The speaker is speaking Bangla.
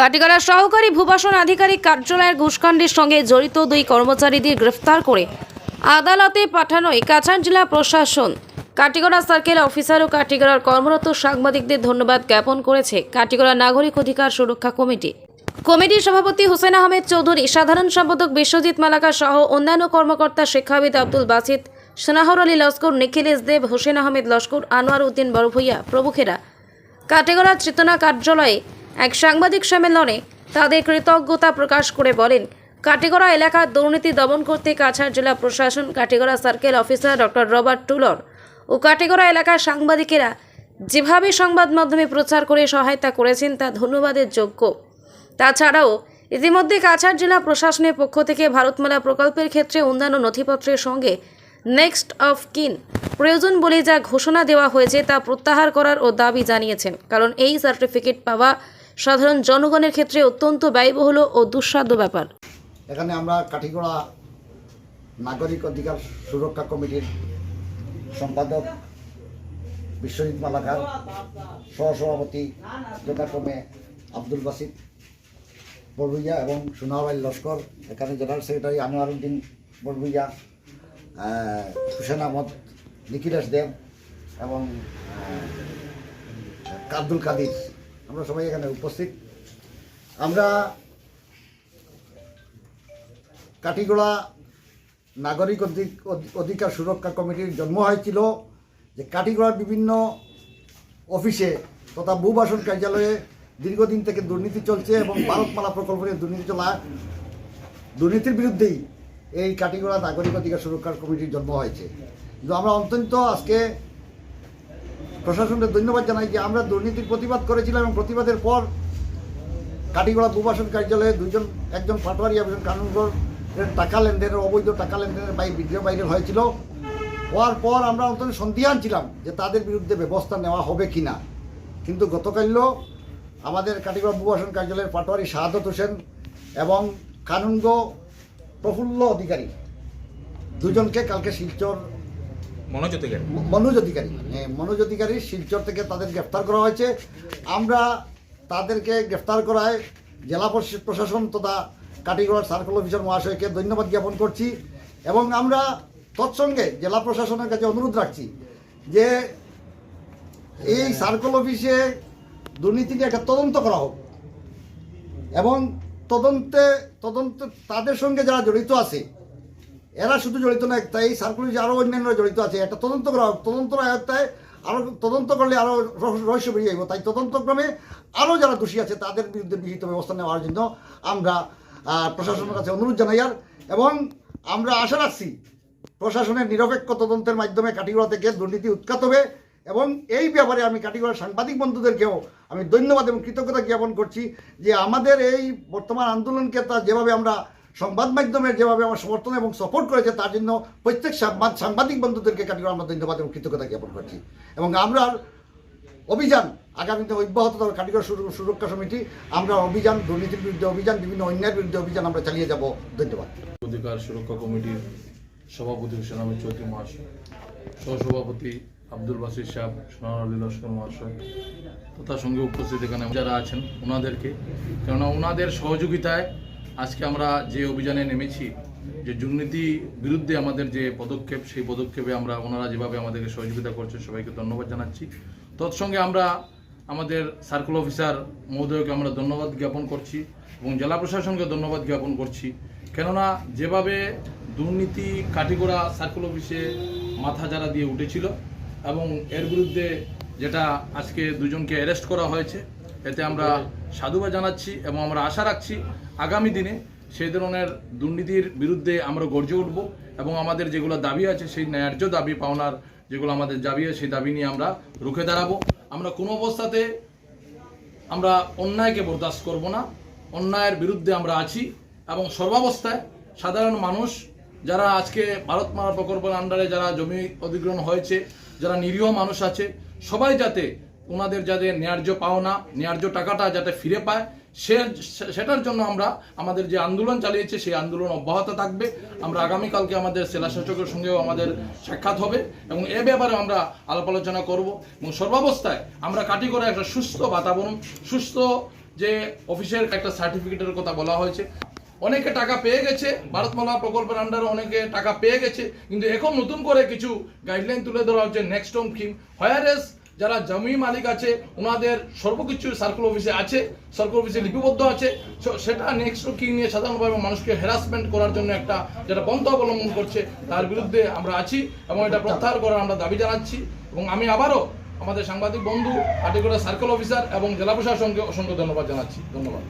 কাটিগড়ার সহকারী ভূবাসন আধিকারিক কার্যালয়ের ঘুষকাণ্ডের সঙ্গে জড়িত দুই কর্মচারীদের গ্রেফতার করে আদালতে পাঠানোয় কাছাড় জেলা প্রশাসন। কাটিগড়া সার্কেল অফিসার ও কাটিগড়ার কর্মরত সাংবাদিকদের ধন্যবাদ জ্ঞাপন করেছে কাটিগড়া নাগরিক অধিকার সুরক্ষা কমিটি। কমিটির সভাপতি হোসেন আহমেদ চৌধুরী, সাধারণ সম্পাদক বিশ্বজিৎ মালাকার সহ অন্যান্য কর্মকর্তা শিক্ষাবিদ আব্দুল বাসিত, সোনাহর আলী লস্কর, নিখিলেশ দেব, হোসেন আহমেদ লস্কর, আনোয়ার উদ্দিন বড়ভূইয়া প্রমুখেরা কাটিগড়া চেতনা কার্যালয়ে এক সাংবাদিক সম্মেলনে তাদের কৃতজ্ঞতা প্রকাশ করে বলেন, কাটিগড়া এলাকার দুর্নীতি দমন করতে কাছাড় জেলা প্রশাসন, Katigorah circle officer doctor Robert টুলর ও কাটিগড়া এলাকার সাংবাদিকেরা যেভাবে সংবাদ মাধ্যমে প্রচার করে সহায়তা করেছেন তা ধন্যবাদের যোগ্য। তাছাড়াও ইতিমধ্যে কাছাড় জেলা প্রশাসনের পক্ষ থেকে ভারতমালা প্রকল্পের ক্ষেত্রে অন্যান্য নথিপত্রের সঙ্গে নেক্সট অফ কিন প্রয়োজন বলে যা ঘোষণা দেওয়া হয়েছে তা প্রত্যাহার করার ও দাবি জানিয়েছেন, কারণ এই সার্টিফিকেট পাওয়া সাধারণ জনগণের ক্ষেত্রে অত্যন্ত ব্যয়বহুল ও দুঃসাধ্য ব্যাপার। এখানে আমরা কাঠিগড়া নাগরিক অধিকার সুরক্ষা কমিটির সম্পাদক বিশ্বজিৎ মালাকার, সহসভাপতি যথাক্রমে আব্দুল বাসিত বড়ভূইয়া এবং সোনাহর আলী লস্কর, এখানে জেনারেল সেক্রেটারি আনোয়ার উদ্দিন বড়ভূইয়া, হোসেন আহমদ, নিখিলেশ দেব এবং আব্দুল কাদির, আমরা সবাই এখানে উপস্থিত। আমরা কাঠিগড়া নাগরিক অধিকার সুরক্ষা কমিটির জন্ম হয়েছিল যে কাঠিগড়ার বিভিন্ন অফিসে তথা ভূবাসন কার্যালয়ে দীর্ঘদিন থেকে দুর্নীতি চলছে এবং ভারতমালা প্রকল্পের দুর্নীতি চলা, দুর্নীতির বিরুদ্ধেই এই কাঠিগড়া নাগরিক অধিকার সুরক্ষা কমিটির জন্ম হয়েছে। কিন্তু আমরা অত্যন্ত আজকে প্রশাসনকে ধন্যবাদ জানাই যে আমরা দুর্নীতির প্রতিবাদ করেছিলাম এবং প্রতিবাদের পর কাঠিগড়া ভূবাসন কার্যালয়ে একজন পাটোয়ারি এবং কানুনগড়ের টাকা লেনদেনের, অবৈধ টাকা লেনদেনের ভিডিও ভাইরাল হয়েছিল। হওয়ার পর আমরা অন্তত সন্দিহান ছিলাম যে তাদের বিরুদ্ধে ব্যবস্থা নেওয়া হবে কিনা, কিন্তু গতকালও আমাদের কাঠিগড়া ভূবাসন কার্যালয়ের পাটোয়ারি শাহাদত হোসেন এবং কানুনগো প্রফুল্ল অধিকারী দুজনকে কালকে শিলচর মনোজ অধিকারী শিলচর থেকে তাদের গ্রেফতার করা হয়েছে। আমরা তাদেরকে গ্রেফতার করায় জেলা প্রশাসন তথা কাঠিগড়ার সার্কেল অফিসার মহাশয়কে ধন্যবাদ জ্ঞাপন করছি এবং আমরা তৎসঙ্গে জেলা প্রশাসনের কাছে অনুরোধ রাখছি যে এই সার্কেল অফিসে দুর্নীতি নিয়ে একটা তদন্ত করা হোক এবং তদন্তে তাদের সঙ্গে যারা জড়িত আছে, এরা শুধু জড়িত না, তাই সার্কেল অফিসে আরও অন্যান্যরা জড়িত আছে, একটা তদন্ত করা হোক। তদন্তের আয়ত্তায় আরও তদন্ত করলে আরও রহস্য বেরিয়ে যাইব। তাই তদন্তক্রমে আরও যারা দোষী আছে তাদের বিরুদ্ধে বিহিত ব্যবস্থা নেওয়ার জন্য আমরা প্রশাসনের কাছে অনুরোধ জানাই এবং আমরা আশা রাখছি প্রশাসনের নিরপেক্ষ তদন্তের মাধ্যমে কাঠিগড়া থেকে দুর্নীতি উৎখাত হবে এবং এই ব্যাপারে আমি কাঠিগড়ার সাংবাদিক বন্ধুদেরকেও আমি ধন্যবাদ এবং কৃতজ্ঞতা জ্ঞাপন করছি যে আমাদের এই বর্তমান আন্দোলনকে যেভাবে আমরা সংবাদ মাধ্যমের যেভাবে আমার সমর্থন এবং সাপোর্ট করেছে তার জন্য প্রত্যেক সাংবাদিক বন্ধুদেরকে কাঠিগড়া আমরা ধন্যবাদ এবং কৃতজ্ঞতা জ্ঞাপন করছি এবং আমরা অভিযান আগামীতে অব্যাহত থাকবে। কাঠিগড়া সুরক্ষা সমিতি আমরা অভিযান, দুর্নীতির বিরুদ্ধে অভিযান, বিভিন্ন অন্যায়ের বিরুদ্ধে অভিযান আমরা চালিয়ে যাব। ধন্যবাদ। অধিকার সুরক্ষা কমিটির সভাপতি হোসেন আহমেদ চৌধুরী মহাশয়, সহসভাপতি আব্দুল বাসিত সাহেব, সোনাহর আলী লস্কর মহাশয় তথা সঙ্গে উপস্থিত এখানে যারা আছেন ওনাদেরকে, কেননা ওনাদের সহযোগিতায় আজকে আমরা যে অভিযানে নেমেছি, যে দুর্নীতি বিরুদ্ধে আমাদের যে পদক্ষেপ, সেই পদক্ষেপে আমরা ওনারা যেভাবে আমাদেরকে সহযোগিতা করছে সবাইকে ধন্যবাদ জানাচ্ছি। তৎসঙ্গে আমরা আমাদের সার্কেল অফিসার মহোদয়কে আমরা ধন্যবাদ জ্ঞাপন করছি এবং জেলা প্রশাসনকে ধন্যবাদ জ্ঞাপন করছি, কেননা যেভাবে দুর্নীতি কাঠিগড়া সার্কেল অফিসে মাথা যারা দিয়ে উঠেছিল এবং এর বিরুদ্ধে যেটা আজকে দুজনকে অ্যারেস্ট করা হয়েছে, এতে আমরা সাধুবাদ জানাচ্ছি এবং আমরা আশা রাখছি আগামী দিনে সেই ধরনের দুর্নীতির বিরুদ্ধে আমরা গর্জে উঠব এবং আমাদের যেগুলো দাবি আছে সেই ন্যায্য দাবি পাওনার যেগুলো আমাদের দাবি আছে সেই দাবি নিয়ে আমরা রুখে দাঁড়াবো। আমরা কোনো অবস্থাতে আমরা অন্যায়কে বরদাস্ত করব না, অন্যায়ের বিরুদ্ধে আমরা আছি এবং সর্বাবস্থায় সাধারণ মানুষ যারা আজকে ভারতমালা প্রকল্পের আন্ডারে যারা জমি অধিগ্রহণ হয়েছে, যারা নিরীহ মানুষ আছে, সবাই যাতে ওনাদের যাতে ন্যায্য পাওনা, ন্যায্য টাকাটা যাতে ফিরে পায়, সেটার জন্য আমরা আমাদের যে আন্দোলন চালিয়েছি সেই আন্দোলন অব্যাহত থাকবে। আমরা আগামীকালকে আমাদের জেলা শাসকের সঙ্গেও আমাদের সাক্ষাৎ হবে এবং এ ব্যাপারে আমরা আলাপ আলোচনা করব এবং সর্বাবস্থায় আমরা কাটিগড়া একটা সুস্থ বাতাবরণ, সুস্থ যে অফিসের একটা সার্টিফিকেটের কথা বলা হয়েছে। অনেকে টাকা পেয়ে গেছে, ভারতমালা প্রকল্পের আন্ডারে অনেকে টাকা পেয়ে গেছে, কিন্তু এখন নতুন করে কিছু গাইডলাইন তুলে ধরা হচ্ছে নেক্সট হোম স্কিম। হোয়ারেস যারা জমি মালিক আছে ওনাদের সর্বকিছু সার্কেল অফিসে আছে, সার্কেল অফিসে লিপিবদ্ধ আছে। সেটা নেক্সট হোম স্কিম নিয়ে সাধারণভাবে মানুষকে হ্যারাসমেন্ট করার জন্য একটা যেটা পন্থা অবলম্বন করছে, তার বিরুদ্ধে আমরা আছি এবং এটা প্রত্যাহার করার আমরা দাবি জানাচ্ছি। এবং আমি আবারও আমাদের সাংবাদিক বন্ধু, কাটিগড়া সার্কেল অফিসার এবং জেলা প্রশাসনকে অসংখ্য ধন্যবাদ জানাচ্ছি। ধন্যবাদ।